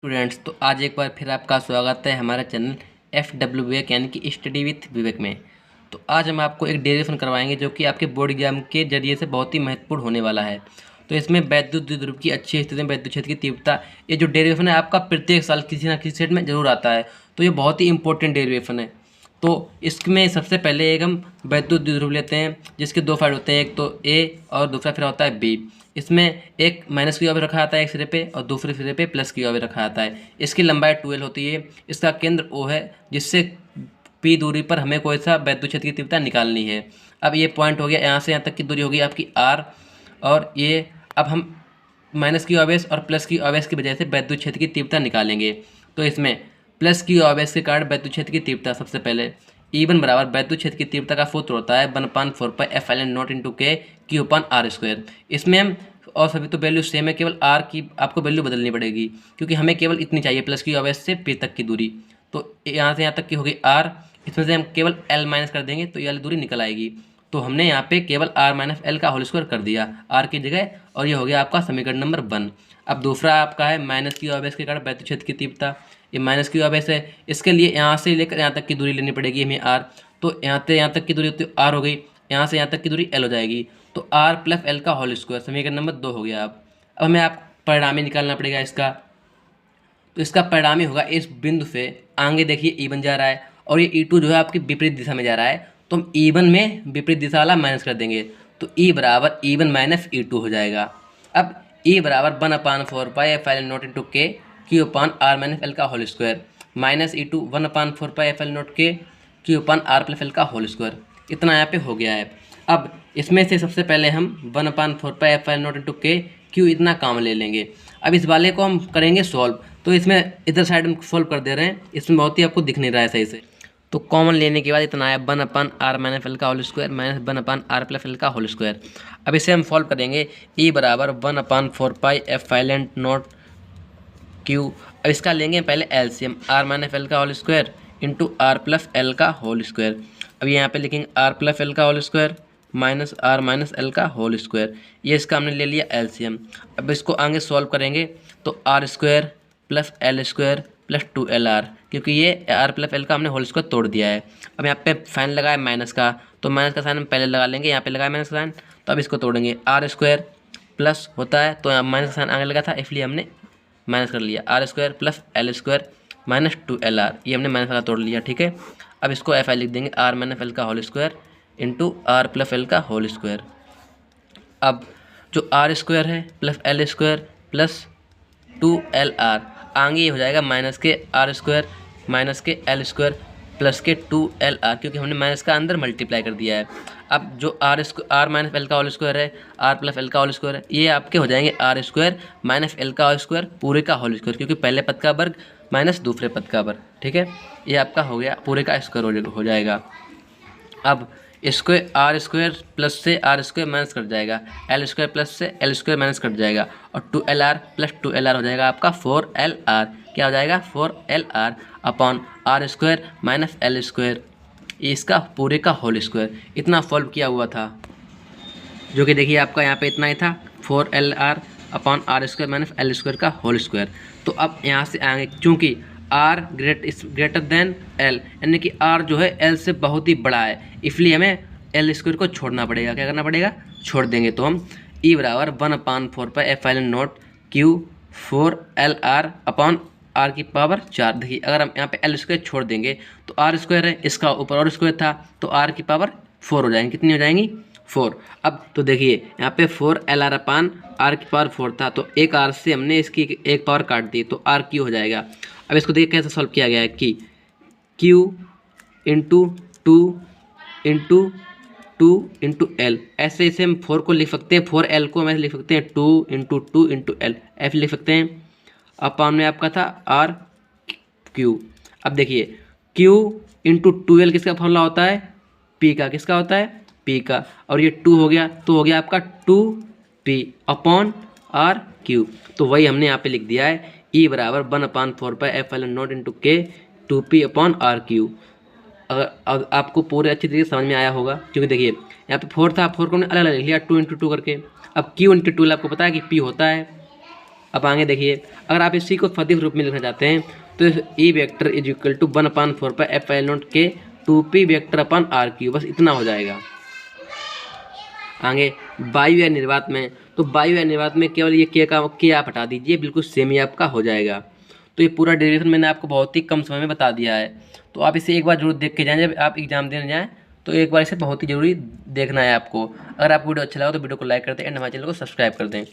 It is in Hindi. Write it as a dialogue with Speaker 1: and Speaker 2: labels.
Speaker 1: स्टूडेंट्स, तो आज एक बार फिर आपका स्वागत है हमारे चैनल FW विवेक यानी कि स्टडी विथ विवेक में। तो आज हम आपको एक डेरिवेशन करवाएंगे जो कि आपके बोर्ड एग्जाम के जरिए से बहुत ही महत्वपूर्ण होने वाला है। तो इसमें वैद्युत द्विध्रुव की अच्छी स्थिति में वैद्युत क्षेत्र की तीव्रता, ये जो डेरिवेशन है आपका प्रत्येक साल किसी ना किसी सेट में जरूर आता है। तो ये बहुत ही इंपॉर्टेंट डेरिवेशन है। तो इसमें सबसे पहले एक हम वैद्युत द्विध्रुव लेते हैं जिसके दो साइड होते हैं, एक तो ए और दूसरा फिर होता है बी। इसमें एक माइनस की ओर रखा आता है एक सिरे पे और दूसरे सिरे पे प्लस की ओर रखा आता है। इसकी लंबाई 12 होती है। इसका केंद्र ओ है जिससे पी दूरी पर हमें कोई सा वैद्युत क्षेत्र की तीव्रता निकालनी है। अब ये पॉइंट हो गया, यहाँ से यहाँ तक की दूरी होगी आपकी आर। और ये अब हम माइनस की आवेश और प्लस की आवेश की वजह से वैद्युत क्षेत्र की तीव्रता निकालेंगे। तो इसमें प्लस की आवेश के कारण वैद्युत क्षेत्र की तीव्रता सबसे पहले E1 बराबर वैद्युत क्षेत्र की तीव्रता का सूत्र होता है 1/4π/F नॉट इंटू के Q/r²। इसमें हम और सभी तो वैल्यू सेम है, केवल आर की आपको वैल्यू बदलनी पड़ेगी क्योंकि हमें केवल इतनी चाहिए प्लस की आवेश से पी तक की दूरी। तो यहाँ से यहाँ तक की होगी आर, इसमें से हम केवल एल माइनस कर देंगे तो ये वाली दूरी निकल आएगी। तो हमने यहाँ पे केवल आर माइनस एल का होल स्क्वायर कर दिया आर की जगह, और ये हो गया आपका समीकरण नंबर 1। अब दूसरा आपका है माइनस की आवेश के कारण वैद्युत क्षेत्र की तीव्रता। ये माइनस की आवेश है, इसके लिए यहाँ से लेकर यहाँ तक की दूरी लेनी पड़ेगी हमें आर। तो यहाँ से यहाँ तक की दूरी होती आर हो गई, यहाँ से यहाँ तक की दूरी एल हो जाएगी। तो आर प्लस एल का होल स्क्वायर समीकरण नंबर 2 हो गया। अब हमें आप परिणामी निकालना पड़ेगा इसका। तो इसका परिणामी होगा इस बिंदु से आगे देखिए E1 जा रहा है और ये E2 जो है आपकी विपरीत दिशा में जा रहा है। तो हम E1 में विपरीत दिशा वाला माइनस कर देंगे तो E बराबर E1 माइनस E2 हो जाएगा। अब E बराबर 1/4π/F इंटू के Q/r-L का whole square minus E2 1/4π/F Q/r+L का होल स्क्वायर, इतना यहाँ पे हो गया है। अब इसमें से सबसे पहले हम 1/4π/F इंटू के Q इतना काम ले लेंगे। अब इस वाले को हम करेंगे सॉल्व। तो इसमें इधर साइड में सॉल्व कर दे रहे हैं, इसमें बहुत ही आपको दिख नहीं रहा है सही से। तो कॉमन लेने के बाद इतना आया 1/r-L का होल स्क्वायर माइनस 1/r+L का होल स्क्वायर। अब इसे हम सॉल्व करेंगे। E बराबर 1/4π/F नॉट Q। अब इसका लेंगे पहले एलसीएम r-L का होल स्क्वायर इंटू r+L का होल स्क्वायर। अब यहाँ पे लिखेंगे r+L का होल स्क्वायर माइनस r-L का होल स्क्वायर। ये इसका हमने ले लिया एलसीएम। अब इसको आगे सॉल्व करेंगे तो r square plus L square plus 2LR, क्योंकि ये r+L का हमने होल स्क्वायर तोड़ दिया है। अब यहाँ पे साइन लगाया माइनस का, तो माइनस का साइन हम पहले लगा लेंगे, यहाँ पे लगाया माइनस का साइन। तो अब इसको तोड़ेंगे, आर स्क्वायर प्लस होता है तो यहाँ माइनस का साइन आगे लगा था इसलिए हमने माइनस कर लिया, R square plus L square minus 2LR, ये हमने माइनस का तोड़ लिया। ठीक है, अब इसको एफ आई लिख देंगे r-L का होल स्क्वायर इंटू r+L का होल स्क्वायर। अब जो आर स्क्वायर है plus L square plus 2LR आगे ये हो जाएगा माइनस के आर स्क्वायर माइनस के एल स्क्वायर प्लस के 2LR, क्योंकि हमने माइनस का अंदर मल्टीप्लाई कर दिया है। अब जो r-L का होल स्क्वायर है r+L का होल स्क्वायर है, ये आपके हो जाएंगे आर स्क्वायर माइनस एल का होल स्क्वायर पूरे का होल स्क्वायर, क्योंकि पहले पद का वर्ग माइनस दूसरे पद का वर्ग। ठीक है, ये आपका हो गया पूरे का स्क्वायर हो जाएगा। अब इसको आर स्क्वायर प्लस से आर स्क्वायर माइनस कट जाएगा, एल स्क्वायर प्लस से एल स्क्वायर माइनस कट जाएगा और 2LR प्लस 2LR हो जाएगा आपका 4LR। क्या हो जाएगा 4LR upon R square minus L square, ये इसका पूरे का होल स्क्वायर। इतना सॉल्व किया हुआ था जो कि देखिए आपका यहाँ पे इतना ही था 4LR upon R square minus L square का होल स्क्वायर। तो अब यहाँ से आएंगे, चूँकि आर ग्रेटर देन एल, यानी कि आर जो है एल से बहुत ही बड़ा है, इसलिए हमें एल स्क्वायर को छोड़ना पड़ेगा। क्या करना पड़ेगा, छोड़ देंगे। तो हम ई बराबर 1/4π/F naught Q 4LR upon R की पावर 4। देखिए अगर हम यहाँ पे एल स्क्वायर छोड़ देंगे तो आर स्क्वायर है, इसका ऊपर और स्क्वायर था तो आर की पावर 4 हो जाएंगी। कितनी हो जाएंगी 4। अब तो देखिए यहाँ पे 4LR अपान आर की पावर 4 था, तो एक आर से हमने इसकी एक पावर काट दी तो आर क्यू हो जाएगा। अब इसको देखिए कैसे सॉल्व किया गया है कि Q इंटू 2 एल, ऐसे इसे हम 4 को लिख सकते हैं, 4L को हम ऐसे लिख सकते हैं 2 × ऐसे लिख सकते हैं। अपॉन में आपका था आर क्यू। अब देखिए Q इंटू 2L किसका फॉर्मूला होता है, P का। किसका होता है, P का। और ये 2 हो गया तो हो गया आपका 2P अपॉन आर क्यू। तो वही हमने यहाँ पे लिख दिया है E बराबर 1/4π/F नॉट इंटू के 2P अपॉन आर क्यू। अगर आपको पूरे अच्छी तरीके से समझ में आया होगा, क्योंकि देखिए यहाँ पे 4 था, 4 को हमने अलग अलग लिख लिया 2 × 2 करके। अब Q × 2 आपको पता है कि P होता है अब आगे देखिए, अगर आप इसी को फतिक रूप में लिखना चाहते हैं तो E vector is equal to 1/4 पर एप्सिलॉन के 2p vector upon are Q, बस इतना हो जाएगा। आगे वायु या निर्वात में, तो वायु या निर्वात में केवल ये के आप हटा दीजिए, बिल्कुल सेम ही आपका हो जाएगा। तो ये पूरा डेरिवेशन मैंने आपको बहुत ही कम समय में बता दिया है। तो आप इसे एक बार जरूर देख के जाएं, जब आप एग्जाम देने जाएँ तो एक बार इसे बहुत ही जरूरी देखना है आपको। अगर आपको वीडियो अच्छा लगा तो वीडियो को लाइक कर दें एंड हमारे चैनल को सब्सक्राइब कर दें।